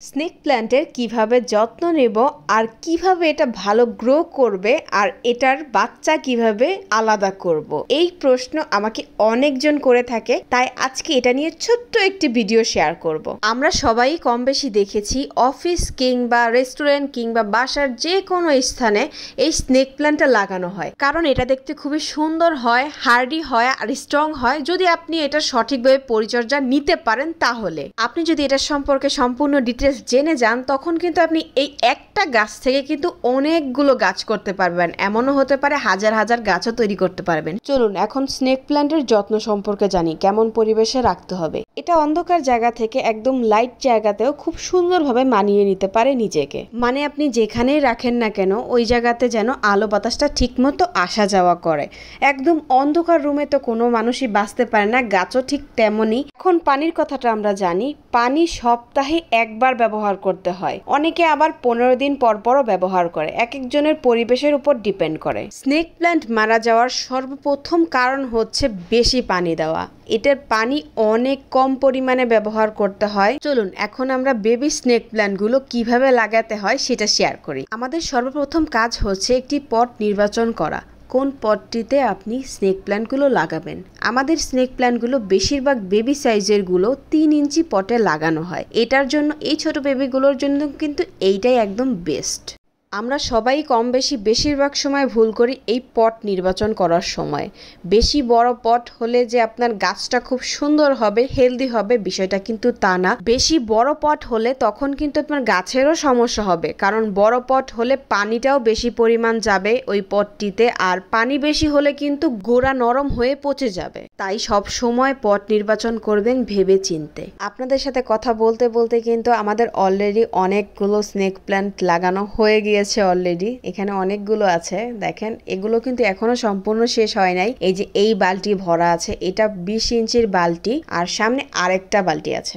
Snake প্ল্যান্টের কিভাবে যত্ন নেব আর কিভাবে এটা ভালো গ্রো করবে আর এটার বাচ্চা কিভাবে আলাদা করব, এই প্রশ্ন আমাকে অনেকজন করে থাকে। তাই আজকে এটা নিয়ে ছোট্ট একটি ভিডিও শেয়ার করব। আমরা সবাই কম বেশি দেখেছি অফিস কিংবা রেস্টুরেন্ট কিংবা বাসার যে কোনো স্থানে এই স্নেক প্ল্যান্টটা লাগানো হয়, কারণ এটা দেখতে খুবই সুন্দর হয়, হার্ডি হয় আর স্ট্রং হয় যদি আপনি এটা সঠিকভাবে পরিচর্যা নিতে পারেন। তাহলে আপনি যদি এটা সম্পর্কে সম্পূর্ণ ডিটেলস জেনে যান তখন কিন্তু আপনি এই একটা গাছ থেকে কিন্তু অনেকগুলো গাছ করতে পারবেন, এমনও হতে পারে হাজার হাজার গাছও তৈরি করতে পারবেন। চলুন এখন স্নেক প্ল্যান্টের যত্ন সম্পর্কে জানি, কেমন পরিবেশে রাখতে হবে। এটা অন্ধকার জায়গা থেকে একদম লাইট জায়গাতেও খুব সুন্দরভাবে মানিয়ে নিতে পারে নিজেকে। মানে আপনি যেখানেই রাখেন না কেন ওই জায়গাতে যেন আলো বাতাসটা ঠিক মতো আসা যাওয়া করে। একদম অন্ধকার রুমে তো কোনো মানুষই বাঁচতে পারে না, গাছও ঠিক তেমনই। এখন পানির কথাটা আমরা জানি, পানি সপ্তাহে একবার ব্যবহার করতে হয়, অনেকে আবার 15 দিন পর পরও ব্যবহার করে, এক একজনের পরিবেশের উপর ডিপেন্ড করে। স্নেক প্ল্যান্ট মারা যাওয়ার সর্বপ্রথম কারণ হচ্ছে বেশি পানি দেওয়া। এটার পানি অনেক কম পরিমাণে ব্যবহার করতে হয়। চলুন এখন আমরা বেবি স্নেক প্ল্যান্টগুলো কিভাবে লাগাতে হয় সেটা শেয়ার করি। আমাদের সর্বপ্রথম কাজ হচ্ছে একটি পট নির্বাচন করা, কোন পটটিতে আপনি স্নেক প্ল্যান্টগুলো লাগাবেন। আমাদের স্নেক প্ল্যান্টগুলো বেশিরভাগ বেবি সাইজের গুলো 3 ইঞ্চি পটে লাগানো হয়। এটার জন্য এই ছোট বেবিগুলোর জন্য কিন্তু এইটাই একদম বেস্ট। আমরা সবাই কম বেশি বেশিরভাগ সময় ভুল করি এই পট নির্বাচন করার সময়। বেশি বড় পট হলে যে আপনার গাছটা খুব সুন্দর হবে, হেলদি হবে, বিষয়টা কিন্তু তা না। বেশি বড় পট হলে তখন কিন্তু আপনার গাছেরও সমস্যা হবে, কারণ বড় পট হলে পানিটাও বেশি পরিমাণ যাবে ওই পটটিতে, আর পানি বেশি হলে কিন্তু গোড়া নরম হয়ে পচে যাবে। তাই সব সময় পট নির্বাচন করবেন ভেবে চিনতে। আপনাদের সাথে কথা বলতে বলতে কিন্তু আমাদের অলরেডি অনেকগুলো স্নেক প্ল্যান্ট লাগানো হয়ে গিয়েছে। অলরেডি এখানে অনেকগুলো আছে, দেখেন এগুলো কিন্তু এখনো সম্পূর্ণ শেষ হয় নাই। এই যে এই বালতি ভরা আছে, এটা 20 ইঞ্চির বালতি, আর সামনে আরেকটা বালতি আছে।